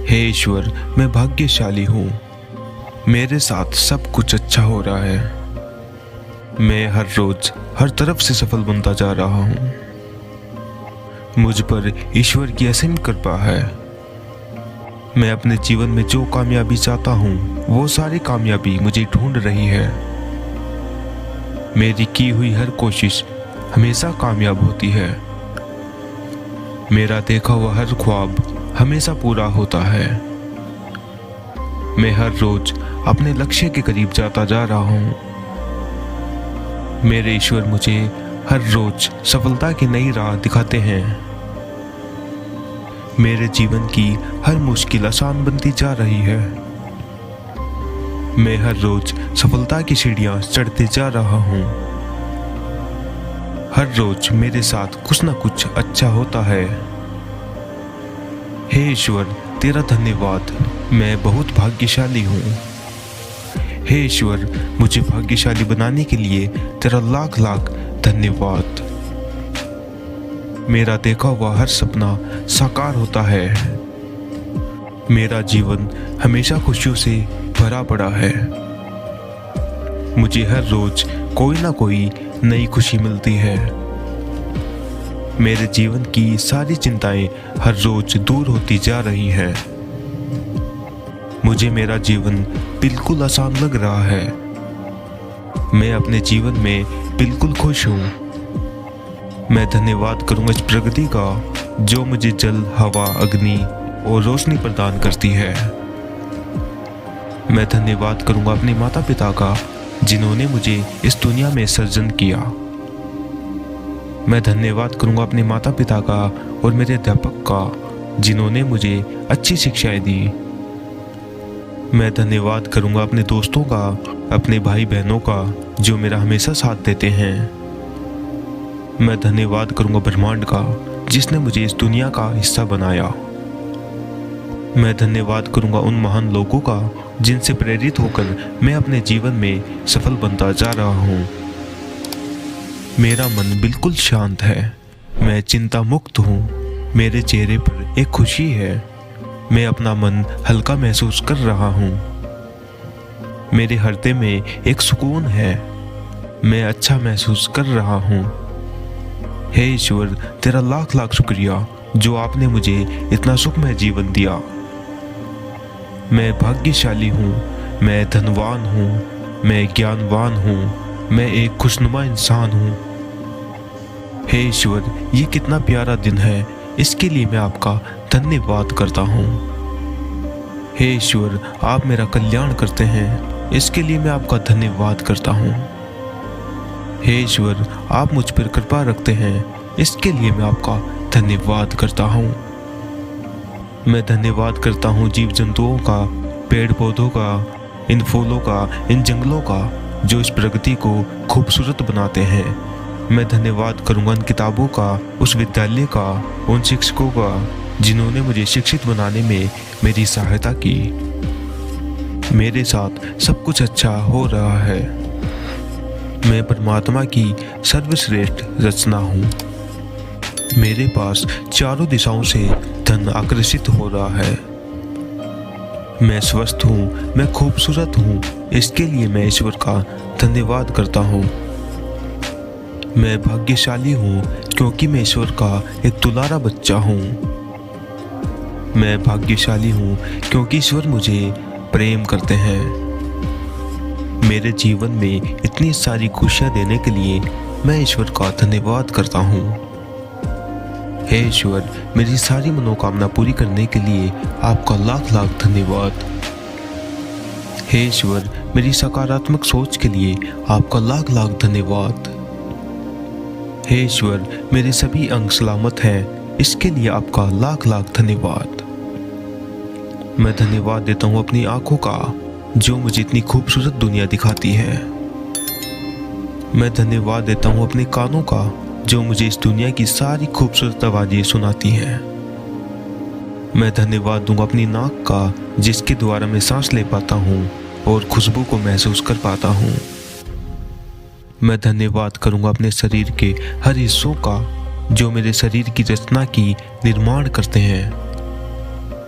हे ईश्वर, मैं भाग्यशाली हूँ। मेरे साथ सब कुछ अच्छा हो रहा है। मैं हर रोज हर तरफ से सफल बनता जा रहा हूँ। मुझ पर ईश्वर की असीम कृपा है। मैं अपने जीवन में जो कामयाबी चाहता हूँ वो सारी कामयाबी मुझे ढूंढ रही है। मेरी की हुई हर कोशिश हमेशा कामयाब होती है। मेरा देखा हुआ हर ख्वाब हमेशा पूरा होता है। मैं हर रोज अपने लक्ष्य के करीब जाता जा रहा हूँ। मेरे ईश्वर मुझे हर रोज सफलता की नई राह दिखाते हैं। मेरे जीवन की हर मुश्किल आसान बनती जा रही है। मैं हर रोज सफलता की सीढ़ियां चढ़ते जा रहा हूँ। हर रोज मेरे साथ कुछ न कुछ अच्छा होता है। हे ईश्वर, तेरा धन्यवाद। मैं बहुत भाग्यशाली हूँ। हे ईश्वर, मुझे भाग्यशाली बनाने के लिए तेरा लाख लाख धन्यवाद। मेरा देखा हुआ हर सपना साकार होता है। मेरा जीवन हमेशा खुशियों से भरा पड़ा है। मुझे हर रोज कोई ना कोई नई खुशी मिलती है। मेरे जीवन की सारी चिंताएं हर रोज दूर होती जा रही हैं। मुझे मेरा जीवन बिल्कुल आसान लग रहा है। मैं अपने जीवन में बिल्कुल खुश हूँ। मैं धन्यवाद करूंगा इस प्रकृति का जो मुझे जल, हवा, अग्नि और रोशनी प्रदान करती है। मैं धन्यवाद करूंगा अपने माता पिता का जिन्होंने मुझे इस दुनिया में सर्जन किया। मैं धन्यवाद करूंगा अपने माता पिता का और मेरे अध्यापक का जिन्होंने मुझे अच्छी शिक्षाएं दी। मैं धन्यवाद करूंगा अपने दोस्तों का, अपने भाई बहनों का जो मेरा हमेशा साथ देते हैं। मैं धन्यवाद करूंगा ब्रह्मांड का जिसने मुझे इस दुनिया का हिस्सा बनाया। मैं धन्यवाद करूंगा उन महान लोगों का जिनसे प्रेरित होकर मैं अपने जीवन में सफल बनता जा रहा हूँ। मेरा मन बिल्कुल शांत है। मैं चिंता मुक्त हूँ। मेरे चेहरे पर एक खुशी है। मैं अपना मन हल्का महसूस कर रहा हूँ। मेरे हृदय में एक सुकून है। मैं अच्छा महसूस कर रहा हूँ। हे ईश्वर, तेरा लाख लाख शुक्रिया जो आपने मुझे इतना सुखमय जीवन दिया। मैं भाग्यशाली हूँ। मैं धनवान हूँ। मैं ज्ञानवान हूँ। मैं एक खुशनुमा इंसान हूँ। हे ईश्वर, ये कितना प्यारा दिन है, इसके लिए मैं आपका धन्यवाद करता हूँ। हे ईश्वर, आप मेरा कल्याण करते हैं, इसके लिए मैं आपका धन्यवाद करता हूँ। हे ईश्वर, आप मुझ पर कृपा रखते हैं, इसके लिए मैं आपका धन्यवाद करता हूँ। मैं धन्यवाद करता हूँ जीव जंतुओं का, पेड़ पौधों का, इन फूलों का, इन जंगलों का जो इस प्रकृति को खूबसूरत बनाते हैं। मैं धन्यवाद करूँगा उन किताबों का, उस विद्यालय का, उन शिक्षकों का जिन्होंने मुझे शिक्षित बनाने में मेरी सहायता की। मेरे साथ सब कुछ अच्छा हो रहा है। मैं परमात्मा की सर्वश्रेष्ठ रचना हूँ। मेरे पास चारों दिशाओं से धन आकर्षित हो रहा है। मैं स्वस्थ हूँ। मैं खूबसूरत हूँ, इसके लिए मैं ईश्वर का धन्यवाद करता हूँ। मैं भाग्यशाली हूँ क्योंकि मैं ईश्वर का एक दुलारा बच्चा हूँ। मैं भाग्यशाली हूँ क्योंकि ईश्वर मुझे प्रेम करते हैं। मेरे जीवन में इतनी सारी खुशियाँ देने के लिए मैं ईश्वर का धन्यवाद करता हूँ। हे ईश्वर, मेरी सारी मनोकामना पूरी करने के लिए आपका लाख लाख धन्यवाद। हे ईश्वर, मेरी सकारात्मक सोच के लिए आपका लाख लाख धन्यवाद। हे ईश्वर, मेरे सभी अंग सलामत हैं, इसके लिए आपका लाख लाख धन्यवाद। मैं धन्यवाद देता हूँ अपनी आंखों का जो मुझे इतनी खूबसूरत दुनिया दिखाती है। मैं धन्यवाद देता हूँ अपने कानों का जो मुझे इस दुनिया की सारी खूबसूरत आवाज़ें सुनाती हैं। मैं धन्यवाद दूंगा अपनी नाक का जिसके द्वारा मैं सांस ले पाता हूँ और खुशबू को महसूस कर पाता हूँ। मैं धन्यवाद करूंगा अपने शरीर के हर हिस्सों का जो मेरे शरीर की रचना की निर्माण करते हैं।